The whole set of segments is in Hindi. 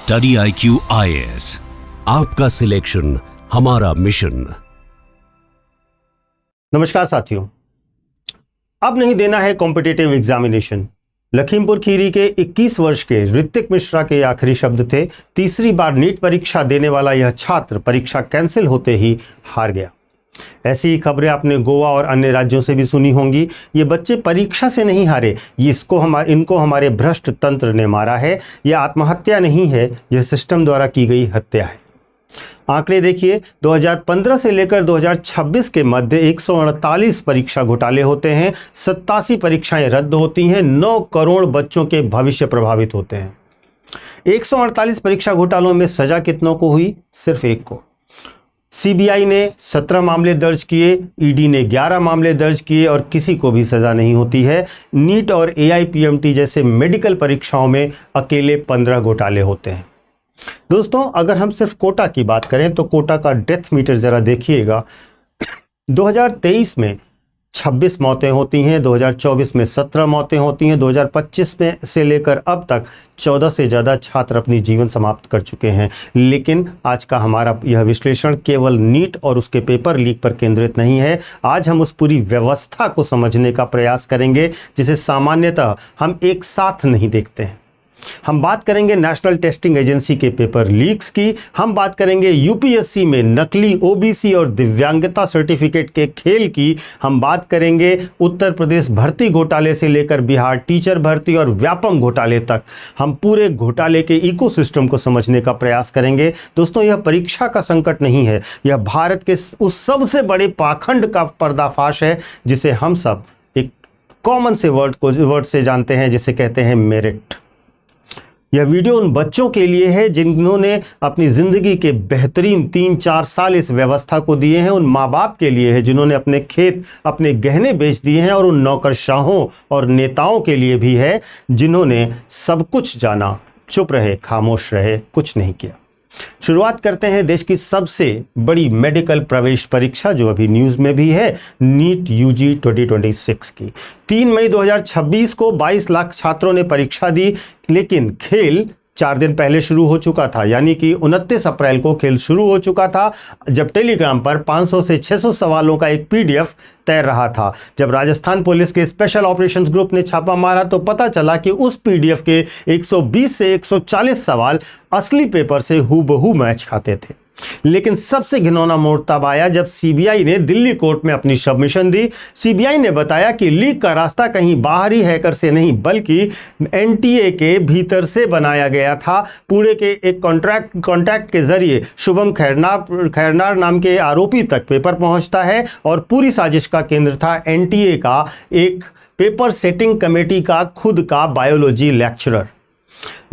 स्टडी IQ IAS, आपका सिलेक्शन हमारा मिशन। नमस्कार साथियों, अब नहीं देना है कॉम्पिटिटिव एग्जामिनेशन। लखीमपुर खीरी के 21 वर्ष के ऋतिक मिश्रा के आखिरी शब्द थे। तीसरी बार नीट परीक्षा देने वाला यह छात्र परीक्षा कैंसिल होते ही हार गया। ऐसी ही खबरें आपने गोवा और अन्य राज्यों से भी सुनी होंगी। ये बच्चे परीक्षा से नहीं हारे, इनको हमारे भ्रष्ट तंत्र ने मारा है। यह आत्महत्या नहीं है, यह सिस्टम द्वारा की गई हत्या है। आंकड़े देखिए, 2015 से लेकर 2026 के मध्य 148 परीक्षा घोटाले होते हैं, 87 परीक्षाएं रद्द होती हैं, 9 करोड़ बच्चों के भविष्य प्रभावित होते हैं। 148 परीक्षा घोटालों में सजा कितनों को हुई? सिर्फ एक को। सीबीआई ने 17 मामले दर्ज किए, ईडी ने 11 मामले दर्ज किए और किसी को भी सजा नहीं होती है। नीट और AIPMT जैसे मेडिकल परीक्षाओं में अकेले 15 घोटाले होते हैं। दोस्तों, अगर हम सिर्फ कोटा की बात करें तो कोटा का डेथ मीटर जरा देखिएगा। 2023 में 26 मौतें होती हैं, 2024 में 17 मौतें होती हैं, 2025 में से लेकर अब तक 14 से ज़्यादा छात्र अपनी जीवन समाप्त कर चुके हैं। लेकिन आज का हमारा यह विश्लेषण केवल नीट और उसके पेपर लीक पर केंद्रित नहीं है। आज हम उस पूरी व्यवस्था को समझने का प्रयास करेंगे जिसे सामान्यतः हम एक साथ नहीं देखते हैं। हम बात करेंगे नेशनल टेस्टिंग एजेंसी के पेपर लीक्स की, हम बात करेंगे यूपीएससी में नकली OBC और दिव्यांगता सर्टिफिकेट के खेल की, हम बात करेंगे उत्तर प्रदेश भर्ती घोटाले से लेकर बिहार टीचर भर्ती और व्यापम घोटाले तक। हम पूरे घोटाले के इकोसिस्टम को समझने का प्रयास करेंगे। दोस्तों, यह परीक्षा का संकट नहीं है, यह भारत के उस सबसे बड़े पाखंड का पर्दाफाश है जिसे हम सब एक कॉमन से वर्ड से जानते हैं, जिसे कहते हैं मेरिट। यह वीडियो उन बच्चों के लिए है जिन्होंने अपनी ज़िंदगी के बेहतरीन 3-4 साल इस व्यवस्था को दिए हैं। उन माँ बाप के लिए है जिन्होंने अपने खेत, अपने गहने बेच दिए हैं। और उन नौकरशाहों और नेताओं के लिए भी है जिन्होंने सब कुछ जाना, चुप रहे, खामोश रहे, कुछ नहीं किया। शुरुआत करते हैं देश की सबसे बड़ी मेडिकल प्रवेश परीक्षा, जो अभी न्यूज़ में भी है, नीट UG 2026 की। 3 मई 2026 को 22 लाख छात्रों ने परीक्षा दी, लेकिन खेल 4 दिन पहले शुरू हो चुका था, यानी कि 29 अप्रैल को खेल शुरू हो चुका था, जब टेलीग्राम पर 500 से 600 सवालों का एक PDF तैर रहा था। जब राजस्थान पुलिस के स्पेशल ऑपरेशंस ग्रुप ने छापा मारा तो पता चला कि उस PDF के 120 से 140 सवाल असली पेपर से हूबहू मैच खाते थे। लेकिन सबसे घिनौना मोड़ तब आया जब सीबीआई ने दिल्ली कोर्ट में अपनी सबमिशन दी। सीबीआई ने बताया कि लीक का रास्ता कहीं बाहरी हैकर से नहीं बल्कि NTA के भीतर से बनाया गया था। पुणे के एक कॉन्ट्रैक्ट के जरिए शुभम खैरनार नाम के आरोपी तक पेपर पहुंचता है और पूरी साजिश का केंद्र था NTA का एक पेपर सेटिंग कमेटी का खुद का बायोलॉजी लेक्चरर।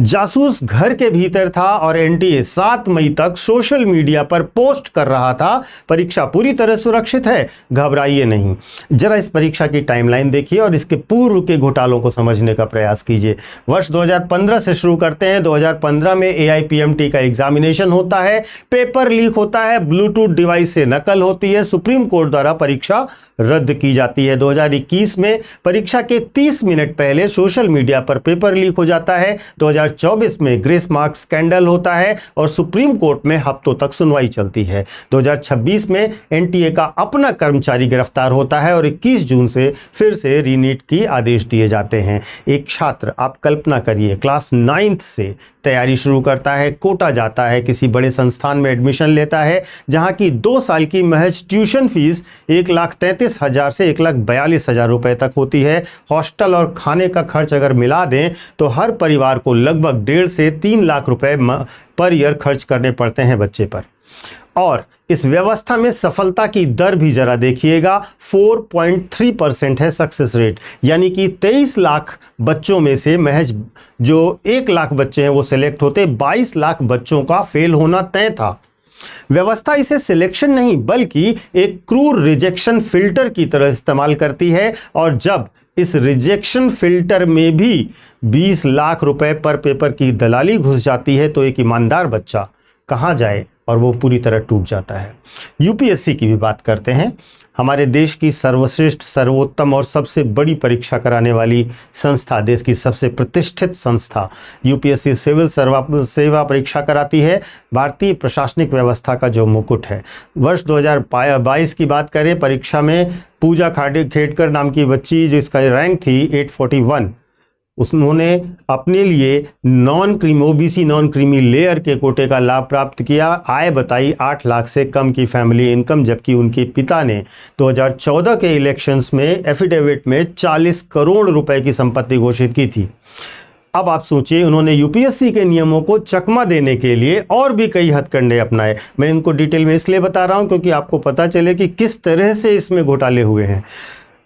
जासूस घर के भीतर था और NTA 7 मई तक सोशल मीडिया पर पोस्ट कर रहा था, परीक्षा पूरी तरह सुरक्षित है, घबराइए नहीं। जरा इस परीक्षा की टाइमलाइन देखिए और इसके पूर्व के घोटालों को समझने का प्रयास कीजिए। वर्ष 2015 से शुरू करते हैं। 2015 में AIPMT का एग्जामिनेशन होता है, पेपर लीक होता है, ब्लूटूथ डिवाइस से नकल होती है, सुप्रीम कोर्ट द्वारा परीक्षा रद्द की जाती है। 2021 में परीक्षा के 30 मिनट पहले सोशल मीडिया पर पेपर लीक हो जाता है। 2024 में ग्रेस मार्क स्कैंडल होता है और सुप्रीम कोर्ट में हफ्तों तक सुनवाई चलती है। 2026 में NTA का अपना कर्मचारी गिरफ्तार होता है और 21 जून से फिर से रीनीट की आदेश दिए जाते हैं। एक छात्र, आप कल्पना करिए, क्लास 9th से तैयारी शुरू करता है, कोटा जाता है, किसी बड़े संस्थान में एडमिशन लेता है जहां की 2 साल की महज ट्यूशन फीस 1,33,000 से 1,42,000 रुपए तक होती है। हॉस्टल और खाने का खर्च अगर मिला दें तो हर परिवार को लगभग 1.5 से 3 लाख रुपए पर ईयर खर्च करने पड़ते हैं बच्चे पर। और इस व्यवस्था में सफलता की दर भी जरा देखिएगा, 4.3% है सक्सेस रेट, यानी कि 23 लाख बच्चों में से महज जो 1 लाख बच्चे हैं वो सिलेक्ट होते, 22 लाख बच्चों का फेल होना तय था। व्यवस्था इसे सिलेक्शन नहीं बल्कि एक क्रूर रिजेक्शन फिल्टर की तरह इस्तेमाल करती है। और जब इस रिजेक्शन फिल्टर में भी 20 लाख रुपए पर पेपर की दलाली घुस जाती है तो एक ईमानदार बच्चा कहां जाए और वो पूरी तरह टूट जाता है। यूपीएससी की भी बात करते हैं। हमारे देश की सर्वश्रेष्ठ, सर्वोत्तम और सबसे बड़ी परीक्षा कराने वाली संस्था, देश की सबसे प्रतिष्ठित संस्था यूपीएससी सिविल सेवा परीक्षा कराती है। भारतीय प्रशासनिक व्यवस्था का जो मुकुट है। वर्ष 2022 की बात करें, परीक्षा में पूजा खेड़कर नाम की बच्ची, जिसका रैंक थी 841, उन्होंने अपने लिए ओबीसी नॉन क्रीमी लेयर के कोटे का लाभ प्राप्त किया। आय बताई 8 लाख से कम की फैमिली इनकम, जबकि उनके पिता ने 2014 के इलेक्शंस में एफिडेविट में 40 करोड़ रुपए की संपत्ति घोषित की थी। अब आप सोचिए, उन्होंने यूपीएससी के नियमों को चकमा देने के लिए और भी कई हथकंडे अपनाए। मैं इनको डिटेल में इसलिए बता रहा हूं क्योंकि आपको पता चले कि किस तरह से इसमें घोटाले हुए हैं,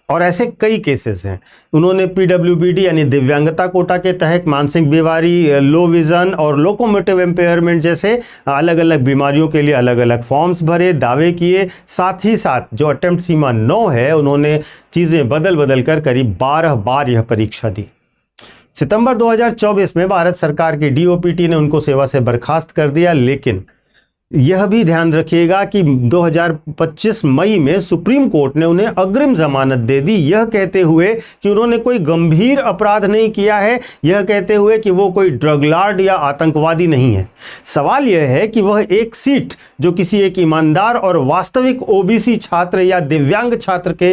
और ऐसे कई केसेस हैं। उन्होंने पीडब्ल्यूबीडी यानी दिव्यांगता कोटा के तहत मानसिक बीमारी, लो विजन और लोकोमोटिव एम्पेयरमेंट जैसे अलग अलग बीमारियों के लिए अलग अलग फॉर्म्स भरे, दावे किए। साथ ही साथ जो अटेम्प्ट सीमा 9 है, उन्होंने चीज़ें बदल बदल कर करीब 12 बार यह परीक्षा दी। सितंबर 2024 में भारत सरकार की डीओपीटी ने उनको सेवा से बर्खास्त कर दिया, लेकिन यह भी ध्यान रखिएगा कि 2025 मई में सुप्रीम कोर्ट ने उन्हें अग्रिम जमानत दे दी, यह कहते हुए कि उन्होंने कोई गंभीर अपराध नहीं किया है, यह कहते हुए कि वो कोई ड्रग लॉर्ड या आतंकवादी नहीं है। सवाल यह है कि वह एक सीट जो किसी एक ईमानदार और वास्तविक ओबीसी छात्र या दिव्यांग छात्र के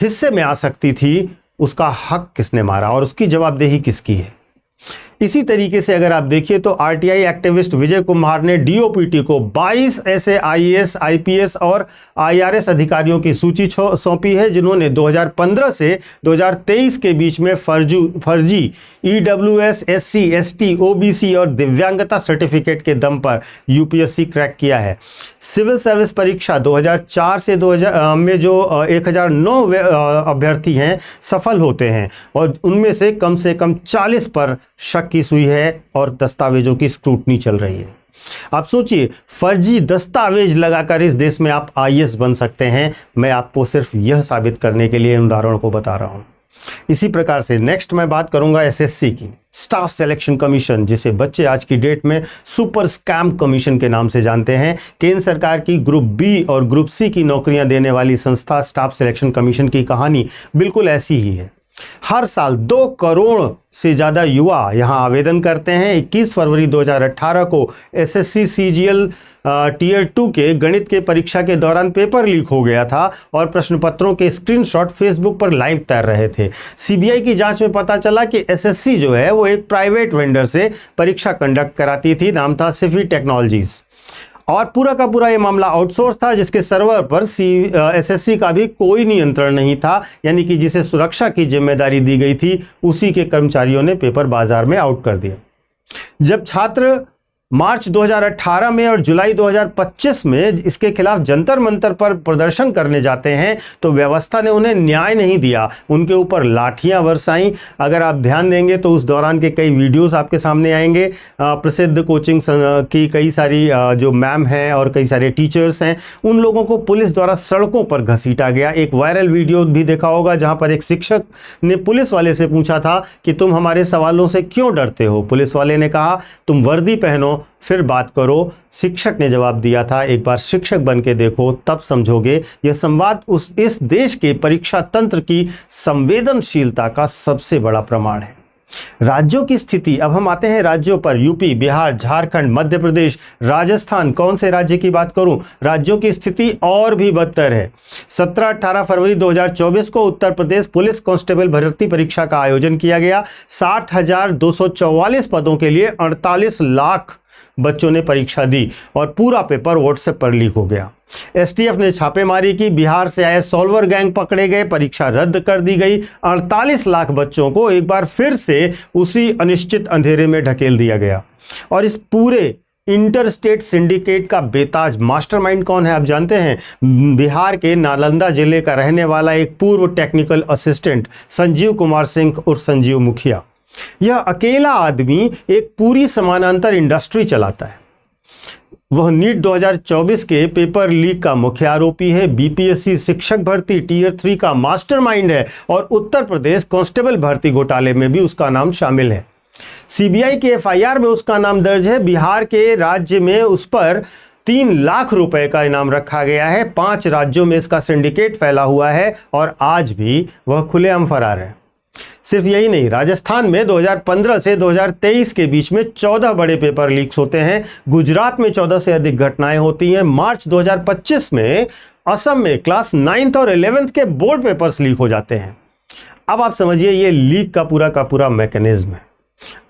हिस्से में आ सकती थी, उसका हक किसने मारा और उसकी जवाबदेही किसकी है। इसी तरीके से अगर आप देखिए तो आरटीआई एक्टिविस्ट विजय कुमार ने डीओपीटी को 22 ऐसे आईएएस, आईपीएस और आईआरएस अधिकारियों की सूची सौंपी है, जिन्होंने 2015 से 2023 के बीच में फर्जी ईडब्ल्यूएस, एससी, एसटी, ओबीसी और दिव्यांगता सर्टिफिकेट के दम पर यूपीएससी क्रैक किया है। सिविल सर्विस परीक्षा 2004 से 2000 में जो 1009 अभ्यर्थी हैं सफल होते हैं, और उनमें से कम 40 पर शक की सुई है और दस्तावेजों की स्क्रूटनी चल रही है। आप सोचिए, फर्जी दस्तावेज लगाकर इस देश में आप आईएएस बन सकते हैं। मैं आपको सिर्फ यह साबित करने के लिए इन उदाहरणों को बता रहा हूं। इसी प्रकार से नेक्स्ट मैं बात करूंगा एसएससी की, स्टाफ सिलेक्शन कमीशन, जिसे बच्चे आज की डेट में सुपर स्कैम कमीशन के नाम से जानते हैं। केंद्र सरकार की ग्रुप बी और ग्रुप सी की नौकरियां देने वाली संस्था स्टाफ सिलेक्शन कमीशन की कहानी बिल्कुल ऐसी ही है। हर साल 2 करोड़ से ज़्यादा युवा यहां आवेदन करते हैं। 21 फरवरी 2018 को एसएससी सीजीएल टीयर 2 के गणित के परीक्षा के दौरान पेपर लीक हो गया था और प्रश्न पत्रों के स्क्रीनशॉट फेसबुक पर लाइव तैर रहे थे। सीबीआई की जांच में पता चला कि एसएससी जो है वो एक प्राइवेट वेंडर से परीक्षा कंडक्ट कराती थी, नाम था सिफी टेक्नोलॉजीज, और पूरा का पूरा ये मामला आउटसोर्स था, जिसके सर्वर पर एसएससी का भी कोई नियंत्रण नहीं था। यानी कि जिसे सुरक्षा की जिम्मेदारी दी गई थी, उसी के कर्मचारियों ने पेपर बाजार में आउट कर दिया। जब छात्र मार्च 2018 में और जुलाई 2025 में इसके खिलाफ जंतर मंतर पर प्रदर्शन करने जाते हैं तो व्यवस्था ने उन्हें न्याय नहीं दिया, उनके ऊपर लाठियां बरसाईं। अगर आप ध्यान देंगे तो उस दौरान के कई वीडियोस आपके सामने आएंगे। प्रसिद्ध कोचिंग की कई सारी जो मैम हैं और कई सारे टीचर्स हैं, उन लोगों को पुलिस द्वारा सड़कों पर घसीटा गया। एक वायरल वीडियो भी देखा होगा जहां पर एक शिक्षक ने पुलिस वाले से पूछा था कि तुम हमारे सवालों से क्यों डरते हो। पुलिस वाले ने कहा तुम वर्दी पहनो फिर बात करो। शिक्षक ने जवाब दिया था एक बार शिक्षक बन के देखो तब समझोगे। यह संवाद इस देश के परीक्षा तंत्र की संवेदनशीलता का सबसे बड़ा प्रमाण है। राज्यों की स्थिति, अब हम आते हैं राज्यों पर। यूपी, बिहार, झारखंड, मध्य प्रदेश, राजस्थान, कौन से राज्य की बात करूं, राज्यों की स्थिति और भी बदतर है। 17-18 फरवरी 2024 को उत्तर प्रदेश पुलिस कांस्टेबल भर्ती परीक्षा का आयोजन किया गया। 60,244 पदों के लिए 48 लाख बच्चों ने परीक्षा दी और पूरा पेपर व्हाट्सएप पर लीक हो गया। एसटीएफ ने छापेमारी की, बिहार से आए सॉल्वर गैंग पकड़े गए, परीक्षा रद्द कर दी गई। 48 लाख बच्चों को एक बार फिर से उसी अनिश्चित अंधेरे में ढकेल दिया गया। और इस पूरे इंटरस्टेट सिंडिकेट का बेताज मास्टरमाइंड कौन है आप जानते हैं? बिहार के नालंदा जिले का रहने वाला एक पूर्व टेक्निकल असिस्टेंट संजीव कुमार सिंह उर्फ संजीव मुखिया। यह अकेला आदमी एक पूरी समानांतर इंडस्ट्री चलाता है। वह नीट 2024 के पेपर लीक का मुख्य आरोपी है, बीपीएससी शिक्षक भर्ती टीयर 3 का मास्टरमाइंड है और उत्तर प्रदेश कांस्टेबल भर्ती घोटाले में भी उसका नाम शामिल है। सीबीआई के एफआईआर में उसका नाम दर्ज है। बिहार के राज्य में उस पर 3 लाख रुपए का इनाम रखा गया है। 5 राज्यों में इसका सिंडिकेट फैला हुआ है और आज भी वह खुलेआम फरार है। सिर्फ यही नहीं, राजस्थान में 2015 से 2023 के बीच में 14 बड़े पेपर लीक्स होते हैं। गुजरात में 14 से अधिक घटनाएं होती हैं। मार्च 2025 में असम में क्लास 9th और 11th के बोर्ड पेपर्स लीक हो जाते हैं। अब आप समझिए ये लीक का पूरा मैकेनिज्म है।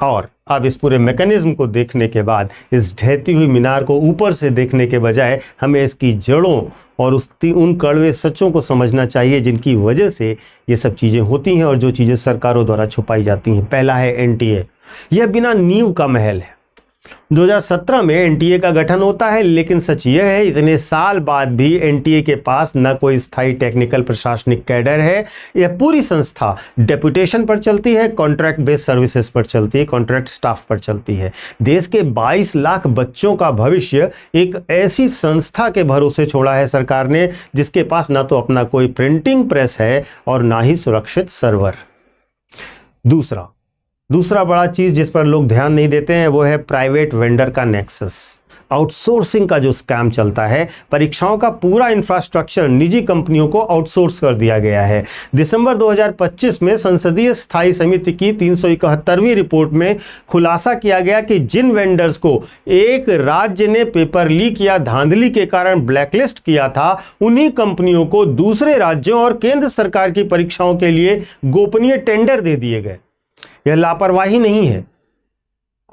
और अब इस पूरे मैकेनिज्म को देखने के बाद, इस ढहती हुई मीनार को ऊपर से देखने के बजाय हमें इसकी जड़ों और उन कड़वे सच्चों को समझना चाहिए जिनकी वजह से ये सब चीज़ें होती हैं और जो चीज़ें सरकारों द्वारा छुपाई जाती हैं। पहला है एनटीए। यह बिना नींव का महल है। 2017 में एनटीए का गठन होता है, लेकिन सच यह है इतने साल बाद भी एनटीए के पास न कोई स्थायी टेक्निकल प्रशासनिक कैडर है। यह पूरी संस्था डेपुटेशन पर चलती है, कॉन्ट्रैक्ट बेस्ड सर्विसेज पर चलती है, कॉन्ट्रैक्ट स्टाफ पर चलती है। देश के 22 लाख बच्चों का भविष्य एक ऐसी संस्था के भरोसे छोड़ा है सरकार ने, जिसके पास ना तो अपना कोई प्रिंटिंग प्रेस है और ना ही सुरक्षित सर्वर। दूसरा बड़ा चीज जिस पर लोग ध्यान नहीं देते हैं वो है प्राइवेट वेंडर का नेक्सस। आउटसोर्सिंग का जो स्कैम चलता है, परीक्षाओं का पूरा इंफ्रास्ट्रक्चर निजी कंपनियों को आउटसोर्स कर दिया गया है। दिसंबर 2025 में संसदीय स्थायी समिति की 371वीं रिपोर्ट में खुलासा किया गया कि जिन वेंडर्स को एक राज्य ने पेपर लीक या धांधली के कारण ब्लैकलिस्ट किया था, उन्हीं कंपनियों को दूसरे राज्यों और केंद्र सरकार की परीक्षाओं के लिए गोपनीय टेंडर दे दिए गए। यह लापरवाही नहीं है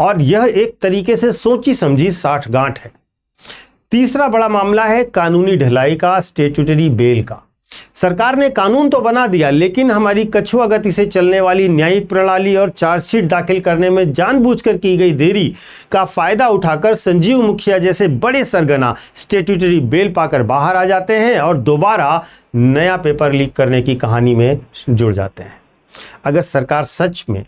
और यह एक तरीके से सोची समझी साठगांठ है। तीसरा बड़ा मामला है कानूनी ढिलाई का, स्टैट्यूटरी बेल का। सरकार ने कानून तो बना दिया, लेकिन हमारी कछुआ गति से चलने वाली न्यायिक प्रणाली और चार्जशीट दाखिल करने में जानबूझकर की गई देरी का फायदा उठाकर संजीव मुखिया जैसे बड़े सरगना स्टैट्यूटरी बेल पाकर बाहर आ जाते हैं और दोबारा नया पेपर लीक करने की कहानी में जुड़ जाते हैं। अगर सरकार सच में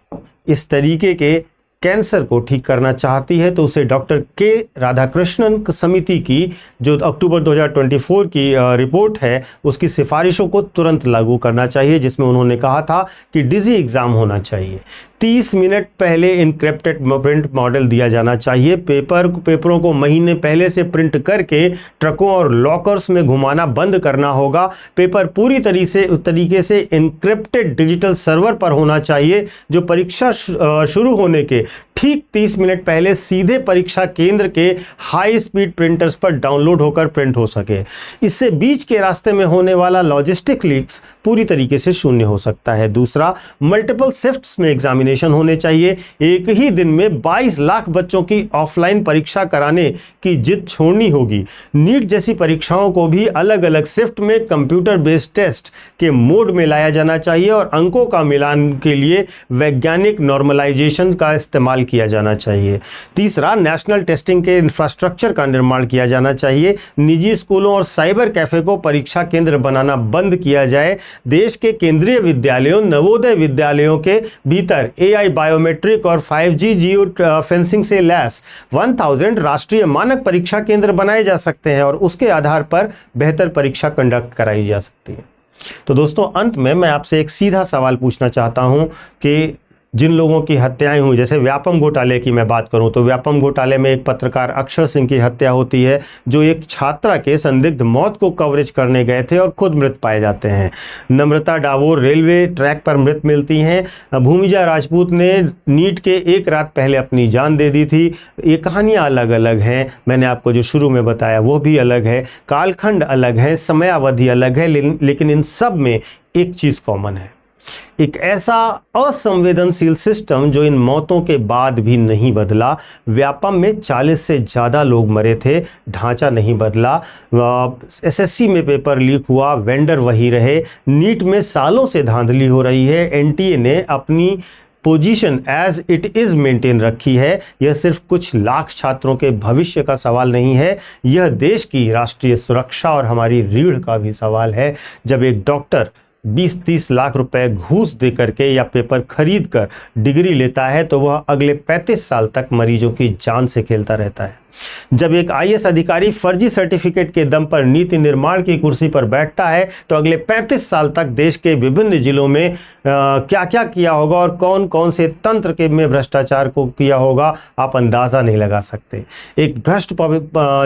इस तरीके के कैंसर को ठीक करना चाहती है तो उसे डॉक्टर के राधाकृष्णन समिति की जो अक्टूबर 2024 की रिपोर्ट है, उसकी सिफारिशों को तुरंत लागू करना चाहिए, जिसमें उन्होंने कहा था कि डिजी एग्जाम होना चाहिए। 30 मिनट पहले इनक्रिप्टेड प्रिंट मॉडल दिया जाना चाहिए। पेपरों को महीने पहले से प्रिंट करके ट्रकों और लॉकर्स में घुमाना बंद करना होगा। पेपर पूरी तरीके से इनक्रिप्टेड डिजिटल सर्वर पर होना चाहिए, जो परीक्षा शुरू होने के ठीक 30 मिनट पहले सीधे परीक्षा केंद्र के हाई स्पीड प्रिंटर्स पर डाउनलोड होकर प्रिंट हो सके। इससे बीच के रास्ते में होने वाला लॉजिस्टिक लीक्स पूरी तरीके से शून्य हो सकता है। दूसरा, मल्टीपल शिफ्ट्स में एग्जामिनेशन होने चाहिए। एक ही दिन में 22 लाख बच्चों की ऑफलाइन परीक्षा कराने की जिद छोड़नी होगी। नीट जैसी परीक्षाओं को भी अलग अलग शिफ्ट में कंप्यूटर बेस्ड टेस्ट के मोड में लाया जाना चाहिए और अंकों का मिलान के लिए वैज्ञानिक नॉर्मलाइजेशन का इस्तेमाल किया जाना चाहिए। तीसरा, नेशनल टेस्टिंग के इंफ्रास्ट्रक्चर का निर्माण किया जाना चाहिए। निजी स्कूलों और साइबर कैफे को परीक्षा केंद्र बनाना बंद किया जाए। देश के केंद्रीय विद्यालयों, नवोदय विद्यालयों के भीतर एआई, बायोमेट्रिक और 5G जियो फेंसिंग से लैस 1000 राष्ट्रीय मानक परीक्षा केंद्र बनाए जा सकते हैं और उसके आधार पर बेहतर परीक्षा कंडक्ट कराई जा सकती है। तो दोस्तों, अंत में मैं आपसे एक सीधा सवाल पूछना चाहता हूं कि जिन लोगों की हत्याएं हुई, जैसे व्यापम घोटाले की मैं बात करूं तो व्यापम घोटाले में एक पत्रकार अक्षर सिंह की हत्या होती है, जो एक छात्रा के संदिग्ध मौत को कवरेज करने गए थे और खुद मृत पाए जाते हैं। नम्रता डावोर रेलवे ट्रैक पर मृत मिलती हैं। भूमिजा राजपूत ने नीट के एक रात पहले अपनी जान दे दी थी। ये कहानियाँ अलग अलग हैं, मैंने आपको जो शुरू में बताया वो भी अलग है, कालखंड अलग है, समयावधि अलग है, लेकिन इन सब में एक चीज़ कॉमन है, एक ऐसा असंवेदनशील सिस्टम जो इन मौतों के बाद भी नहीं बदला। व्यापम में 40 से ज़्यादा लोग मरे थे, ढांचा नहीं बदला। एसएससी में पेपर लीक हुआ, वेंडर वही रहे। नीट में सालों से धांधली हो रही है, एनटीए ने अपनी position as it is maintain रखी है। यह सिर्फ कुछ लाख छात्रों के भविष्य का सवाल नहीं है, यह देश की राष्ट्रीय सुरक्षा और हमारी रीढ़ का भी सवाल है। जब एक डॉक्टर 20-30 लाख रुपए घूस दे करके या पेपर खरीद कर डिग्री लेता है तो वह अगले 35 साल तक मरीजों की जान से खेलता रहता है। जब एक आईएएस अधिकारी फर्जी सर्टिफिकेट के दम पर नीति निर्माण की कुर्सी पर बैठता है तो अगले 35 साल तक देश के विभिन्न जिलों में क्या क्या किया होगा और कौन कौन से तंत्र के में भ्रष्टाचार को किया होगा, आप अंदाज़ा नहीं लगा सकते। एक भ्रष्ट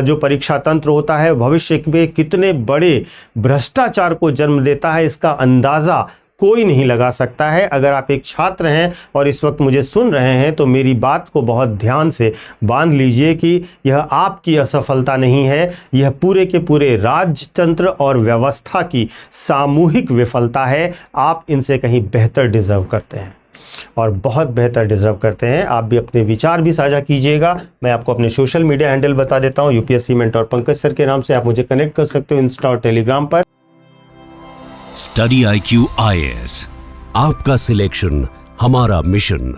जो परीक्षा तंत्र होता है भविष्य में कितने बड़े भ्रष्टाचार को जन्म देता है, इसका अंदाज़ा कोई नहीं लगा सकता है। अगर आप एक छात्र हैं और इस वक्त मुझे सुन रहे हैं तो मेरी बात को बहुत ध्यान से बांध लीजिए कि यह आपकी असफलता नहीं है, यह पूरे के पूरे राजतंत्र और व्यवस्था की सामूहिक विफलता है। आप इनसे कहीं बेहतर डिजर्व करते हैं और बहुत बेहतर डिजर्व करते हैं। आप भी अपने विचार भी साझा कीजिएगा। मैं आपको अपने सोशल मीडिया हैंडल बता देता हूँ, यूपीएससी मेंटोर पंकज सर के नाम से आप मुझे कनेक्ट कर सकते हो इंस्टा और टेलीग्राम पर। स्टडी IQ IAS, आपका सिलेक्शन हमारा मिशन।